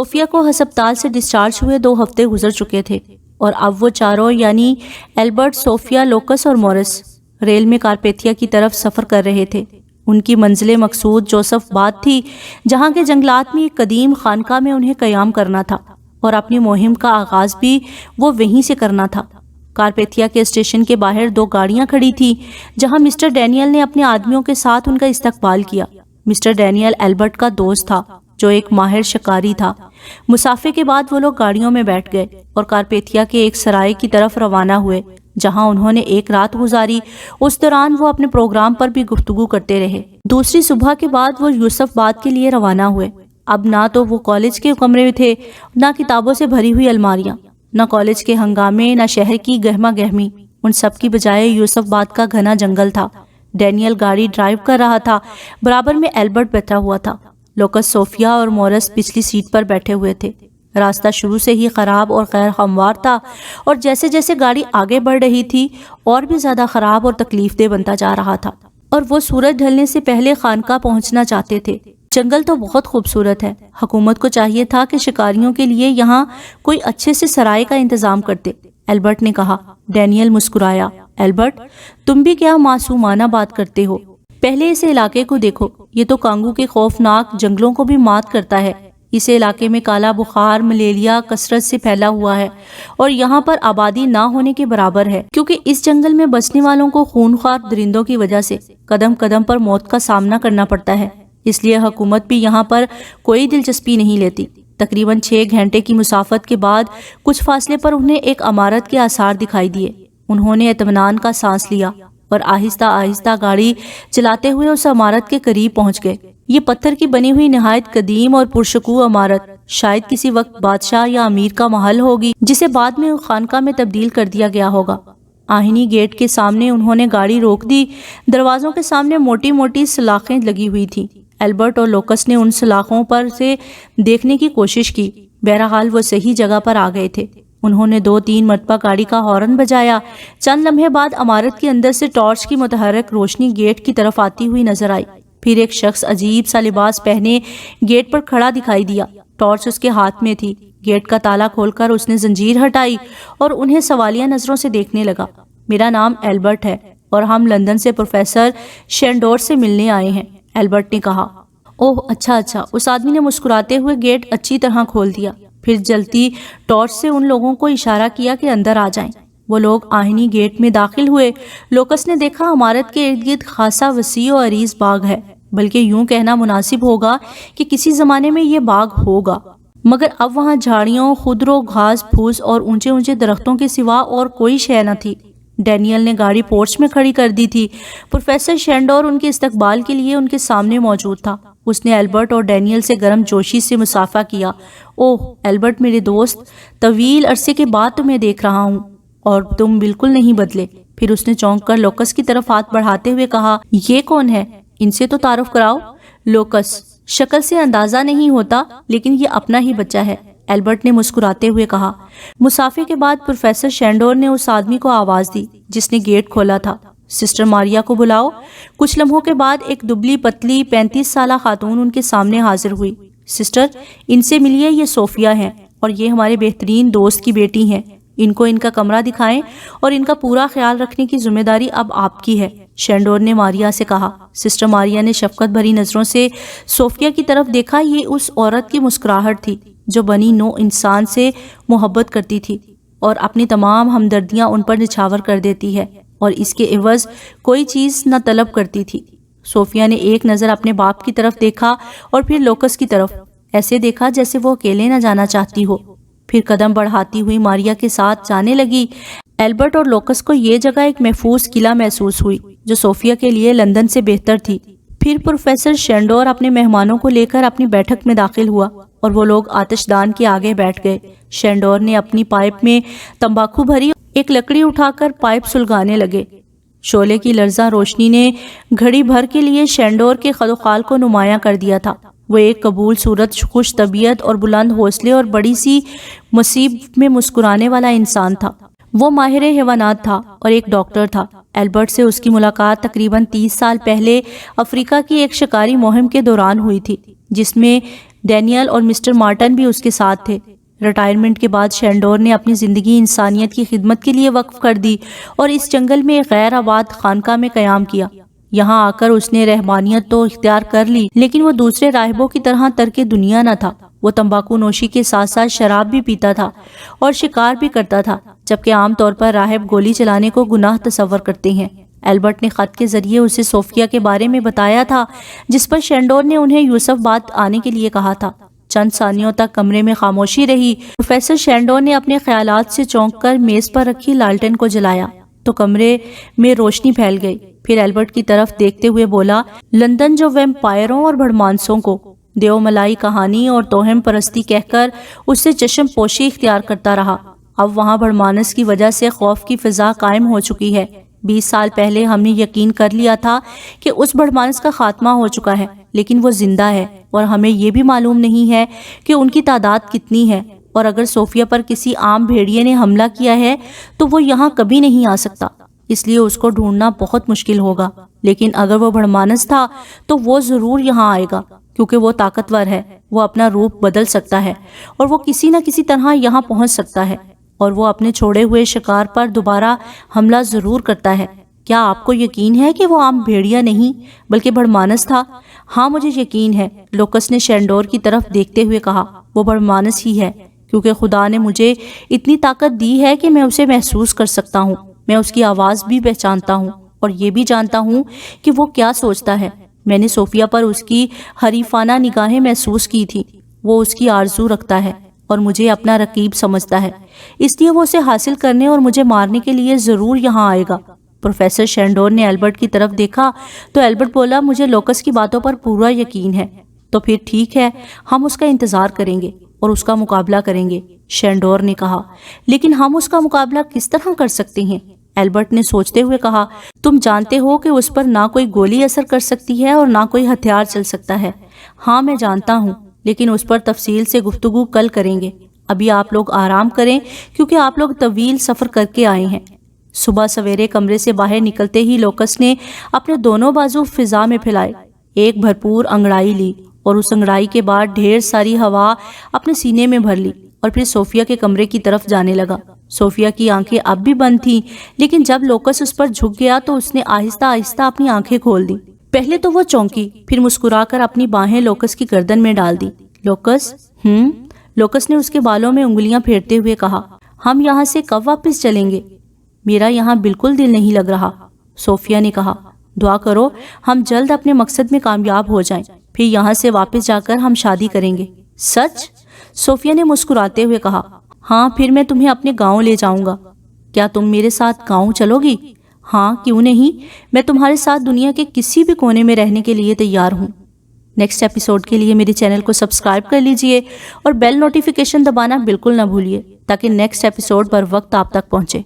صوفیہ کو ہسپتال سے ڈسچارج ہوئے 2 ہفتے گزر چکے تھے اور اب وہ چاروں یعنی ایلبرٹ، صوفیہ، لوکس اور مورس ریل میں کارپیتھیا کی طرف سفر کر رہے تھے۔ ان کی منزل مقصود جوزف باد تھی، جہاں کے جنگلات میں ایک قدیم خانقاہ میں انہیں قیام کرنا تھا اور اپنی مہم کا آغاز بھی وہ وہیں سے کرنا تھا۔ کارپیتھیا کے اسٹیشن کے باہر 2 گاڑیاں کھڑی تھیں، جہاں مسٹر ڈینیل نے اپنے آدمیوں کے ساتھ ان کا استقبال کیا۔ مسٹر ڈینیل ایلبرٹ کا دوست تھا، جو ایک ماہر شکاری تھا۔ مسافے کے بعد وہ لوگ گاڑیوں میں بیٹھ گئے اور کارپیتھیا کے ایک سرائے کی طرف روانہ ہوئے، جہاں انہوں نے ایک رات گزاری۔ اس دوران وہ اپنے پروگرام پر بھی گفتگو کرتے رہے۔ دوسری صبح کے بعد وہ یوسف باد کے لیے روانہ ہوئے۔ اب نہ تو وہ کالج کے کمرے میں تھے، نہ کتابوں سے بھری ہوئی الماریاں، نہ کالج کے ہنگامے، نہ شہر کی گہما گہمی۔ ان سب کی بجائے یوسف باد کا گھنا جنگل تھا۔ ڈینیل گاڑی ڈرائیو کر رہا تھا، برابر میں ایلبرٹ بیٹھا ہوا تھا۔ لوکس، صوفیہ اور مورس پچھلی سیٹ پر بیٹھے ہوئے تھے۔ راستہ شروع سے ہی خراب اور غیر ہموار تھا، اور جیسے جیسے گاڑی آگے بڑھ رہی تھی اور بھی زیادہ خراب اور تکلیف دہ بنتا جا رہا تھا، اور وہ سورج ڈھلنے سے پہلے خانقاہ پہنچنا چاہتے تھے۔ جنگل تو بہت خوبصورت ہے، حکومت کو چاہیے تھا کہ شکاریوں کے لیے یہاں کوئی اچھے سے سرائے کا انتظام کرتے، ایلبرٹ نے کہا۔ ڈینیل مسکرایا۔ ایلبرٹ، تم بھی کیا معصومانہ بات کرتے ہو؟ پہلے اس علاقے کو دیکھو، یہ تو کانگو کے خوفناک جنگلوں کو بھی مات کرتا ہے۔ اس علاقے میں کالا بخار، ملیریا کثرت سے پھیلا ہوا ہے، اور یہاں پر آبادی نہ ہونے کے برابر ہے، کیونکہ اس جنگل میں بسنے والوں کو خونخوار درندوں کی وجہ سے قدم قدم پر موت کا سامنا کرنا پڑتا ہے۔ اس لیے حکومت بھی یہاں پر کوئی دلچسپی نہیں لیتی۔ تقریباً 6 گھنٹے کی مسافت کے بعد کچھ فاصلے پر انہیں ایک عمارت کے آثار دکھائی دیے۔ انہوں نے اطمینان کا سانس لیا اور آہستہ آہستہ گاڑی چلاتے ہوئے اس عمارت کے قریب پہنچ گئے۔ یہ پتھر کی بنی ہوئی نہایت قدیم اور پرشکوہ عمارت شاید کسی وقت بادشاہ یا امیر کا محل ہوگی، جسے بعد میں خانقاہ میں تبدیل کر دیا گیا ہوگا۔ آہنی گیٹ کے سامنے انہوں نے گاڑی روک دی۔ دروازوں کے سامنے موٹی موٹی سلاخیں لگی ہوئی تھیں۔ ایلبرٹ اور لوکس نے ان سلاخوں پر سے دیکھنے کی کوشش کی، بہرحال وہ صحیح جگہ پر آ گئے تھے۔ انہوں نے 2-3 مرتبہ گاڑی کا ہارن بجایا۔ چند لمحے بعد عمارت کے اندر سے ٹارچ کی متحرک روشنی گیٹ کی طرف آتی ہوئی نظر آئی۔ پھر ایک شخص عجیب سا لباس پہنے گیٹ پر کھڑا دکھائی دیا۔ ٹارچ اس کے ہاتھ میں تھی۔ گیٹ کا تالا کھول کر اس نے زنجیر ہٹائی اور انہیں سوالیہ نظروں سے دیکھنے لگا۔ میرا نام ایلبرٹ ہے اور ہم لندن سے پروفیسر شینڈور سے ملنے آئے ہیں، ایلبرٹ نے کہا۔ اوہ اچھا۔ اس آدمی نے مسکراتے ہوئے گیٹ اچھی طرح کھول دیا، پھر جلتی ٹارچ سے ان لوگوں کو اشارہ کیا کہ اندر آ جائیں۔ وہ لوگ آہنی گیٹ میں داخل ہوئے۔ لوکس نے دیکھا عمارت کے ارد گرد خاصا وسیع و عریض باغ ہے، بلکہ یوں کہنا مناسب ہوگا کہ کسی زمانے میں یہ باغ ہوگا، مگر اب وہاں جھاڑیوں، خضر و گھاس پھوس اور اونچے اونچے درختوں کے سوا اور کوئی شے نہ تھی۔ ڈینیل نے گاڑی پورچ میں کھڑی کر دی تھی۔ پروفیسر شینڈور ان کے استقبال کے لیے ان کے سامنے موجود تھا۔ اس نے ایلبرٹ اور ڈینیل سے گرم جوشی سے مصافحہ کیا۔ اوہ ایلبرٹ میرے دوست، طویل عرصے کے بعد تمہیں دیکھ رہا ہوں اور تم بالکل نہیں بدلے۔ پھر اس نے چونک کر لوکس کی طرف ہاتھ بڑھاتے ہوئے کہا، یہ کون ہے؟ ان سے تو تعارف کراؤ۔ لوکس، شکل سے اندازہ نہیں ہوتا، لیکن یہ اپنا ہی بچہ ہے، ایلبرٹ نے مسکراتے ہوئے کہا۔ مسافے کے بعد پروفیسر شینڈور نے اس آدمی کو آواز دی جس نے گیٹ کھولا تھا، سسٹر ماریا کو بلاؤ۔ کچھ لمحوں کے بعد ایک دبلی پتلی 35 سالہ خاتون ان کے سامنے حاضر ہوئی۔ سسٹر، ان سے ملیے، یہ صوفیہ ہیں اور یہ ہمارے بہترین دوست کی بیٹی ہیں۔ ان کو ان کا کمرہ دکھائیں اور ان کا پورا خیال رکھنے کی ذمہ داری اب آپ کی ہے، شینڈور نے ماریا سے کہا۔ سسٹر ماریا نے شفقت بھری نظروں سے صوفیہ کی طرف دیکھا۔ یہ اس عورت کی مسکراہٹ تھی جو بنی نوع انسان سے محبت کرتی تھی اور اپنی تمام ہمدردیاں ان پر نچھاور کر دیتی ہے، اور اس کے عوض کوئی چیز نہ طلب کرتی تھی۔ صوفیہ نے ایک نظر اپنے باپ کی طرف دیکھا اور پھر لوکس کی طرف، ایسے دیکھا جیسے وہ اکیلے نہ جانا چاہتی ہو۔ پھر قدم بڑھاتی ہوئی ماریا کے ساتھ جانے لگی۔ ایلبرٹ اور لوکس کو یہ جگہ ایک محفوظ قلعہ محسوس ہوئی جو صوفیہ کے لیے لندن سے بہتر تھی۔ پھر پروفیسر شینڈور اپنے مہمانوں کو لے کر اپنی بیٹھک میں داخل ہوا اور وہ لوگ آتش دان کے آگے بیٹھ گئے۔ شینڈور نے اپنی پائپ میں تمباکو بھری، ایک لکڑی اٹھا کر پائپ سلگانے لگے۔ شعلے کی لرزاں روشنی نے گھڑی بھر کے لیے شینڈور کے خد و خال کو نمایاں کر دیا تھا۔ وہ ایک قبول صورت، خوش طبیعت اور بلند حوصلے اور بڑی سی مصیبت میں مسکرانے والا انسان تھا۔ وہ ماہر حیوانات تھا اور ایک ڈاکٹر تھا۔ ایلبرٹ سے اس کی ملاقات تقریباً 30 سال پہلے افریقہ کی ایک شکاری مہم کے دوران ہوئی تھی، جس میں ڈینیل اور مسٹر مارٹن بھی اس کے ساتھ تھے۔ ریٹائرمنٹ کے بعد شینڈور نے اپنی زندگی انسانیت کی خدمت کے لیے وقف کر دی اور اس جنگل میں ایک غیر آباد خانقاہ میں قیام کیا۔ یہاں آ کر اس نے رہبانیت تو اختیار کر لی، لیکن وہ دوسرے راہبوں کی طرح ترک دنیا نہ تھا۔ وہ تمباکو نوشی کے ساتھ ساتھ شراب بھی پیتا تھا اور شکار بھی کرتا تھا، جبکہ عام طور پر راہب گولی چلانے کو گناہ تصور کرتے ہیں۔ البرٹ نے خط کے ذریعے اسے صوفیہ کے بارے میں بتایا تھا، جس پر شینڈور نے انہیں یوسف باد آنے کے لیے کہا تھا۔ چند ثانیوں تک کمرے میں خاموشی رہی۔ پروفیسر شینڈور نے اپنے خیالات سے چونک کر میز پر رکھی لالٹین کو جلایا تو کمرے میں روشنی پھیل گئی۔ پھر البرٹ کی طرف دیکھتے ہوئے بولا، لندن جو ویمپائروں اور بھڑمانسوں کو دیو ملائی کہانی اور توہم پرستی کہہ کر اس سے چشم پوشی اختیار کرتا رہا، اب وہاں بھڑمانس کی وجہ سے خوف کی فضا قائم ہو چکی ہے۔ 20 سال پہلے ہم نے یقین کر لیا تھا کہ اس بھڑمانس کا خاتمہ ہو چکا ہے، لیکن وہ زندہ ہے اور ہمیں یہ بھی معلوم نہیں ہے کہ ان کی تعداد کتنی ہے، اور اگر صوفیہ پر کسی عام بھیڑیے نے حملہ کیا ہے تو وہ یہاں کبھی نہیں آ سکتا، اس لیے اس کو ڈھونڈنا بہت مشکل ہوگا۔ لیکن اگر وہ بھڑمانس تھا تو وہ ضرور یہاں آئے گا، کیونکہ وہ طاقتور ہے، وہ اپنا روپ بدل سکتا ہے اور وہ کسی نہ کسی طرح یہاں پہنچ سکتا ہے، اور وہ اپنے چھوڑے ہوئے شکار پر دوبارہ حملہ ضرور کرتا ہے۔ کیا آپ کو یقین ہے کہ وہ عام بھیڑیا نہیں بلکہ بھڑمانس تھا؟ ہاں مجھے یقین ہے، لوکس نے شینڈور کی طرف دیکھتے ہوئے کہا۔ وہ بھڑمانس ہی ہے، کیونکہ خدا نے مجھے اتنی طاقت دی ہے کہ میں اسے محسوس کر سکتا ہوں، میں اس کی آواز بھی پہچانتا ہوں اور یہ بھی جانتا ہوں کہ وہ کیا سوچتا ہے۔ میں نے صوفیہ پر اس کی حریفانہ نگاہیں محسوس کی تھی۔ وہ اس کی آرزو رکھتا ہے اور مجھے اپنا رقیب سمجھتا ہے، اس لیے وہ اسے حاصل کرنے اور مجھے مارنے کے لیے ضرور یہاں آئے گا۔ پروفیسر شینڈور نے البرٹ کی طرف دیکھا تو البرٹ بولا، مجھے لوکس کی باتوں پر پورا یقین ہے۔ تو پھر ٹھیک ہے، ہم اس کا انتظار کریں گے اور اس کا مقابلہ کریں گے، شینڈور نے کہا۔ لیکن ہم اس کا مقابلہ کس طرح کر سکتے ہیں؟ البرٹ نے سوچتے ہوئے کہا، تم جانتے ہو کہ اس پر نہ کوئی گولی اثر کر سکتی ہے اور نہ کوئی ہتھیار چل سکتا ہے۔ ہاں میں جانتا ہوں، لیکن اس پر تفصیل سے گفتگو کل کریں گے۔ ابھی آپ لوگ آرام کریں کیونکہ آپ لوگ طویل سفر کر کے آئے ہیں۔ صبح سویرے کمرے سے باہر نکلتے ہی لوکس نے اپنے دونوں بازو فضا میں پھیلائے، ایک بھرپور انگڑائی لی اور اس انگڑائی کے بعد ڈھیر ساری ہوا اپنے سینے میں بھر لی اور پھر صوفیہ کے کمرے کی طرف جانے لگا۔ صوفیہ کی آنکھیں اب بھی بند تھیں، لیکن جب لوکس اس پر جھک گیا تو اس نے آہستہ آہستہ اپنی آنکھیں کھول دی۔ پہلے تو وہ چونکی، پھر مسکرا کر اپنی باہیں لوکس کی گردن میں ڈال دی۔ لوکس لوکس نے اس کے بالوں میں انگلیاں پھیرتے ہوئے کہا، ہم یہاں سے کب واپس چلیں گے؟ میرا یہاں بالکل دل نہیں لگ رہا، صوفیہ نے کہا۔ دعا کرو ہم جلد اپنے مقصد میں کامیاب ہو جائیں، پھر یہاں سے واپس جا کر ہم شادی کریں گے۔ سچ؟ صوفیہ نے مسکراتے ہوئے کہا، ہاں پھر میں تمہیں اپنے گاؤں لے جاؤں گا۔ کیا تم میرے ساتھ گاؤں چلو گی؟ ہاں کیوں نہیں، میں تمہارے ساتھ دنیا کے کسی بھی کونے میں رہنے کے لیے تیار ہوں۔ نیکسٹ ایپیسوڈ کے لیے میرے چینل کو سبسکرائب کر لیجئے اور بیل نوٹیفیکیشن دبانا بالکل نہ بھولیے تاکہ نیکسٹ ایپیسوڈ پر وقت آپ تک پہنچے۔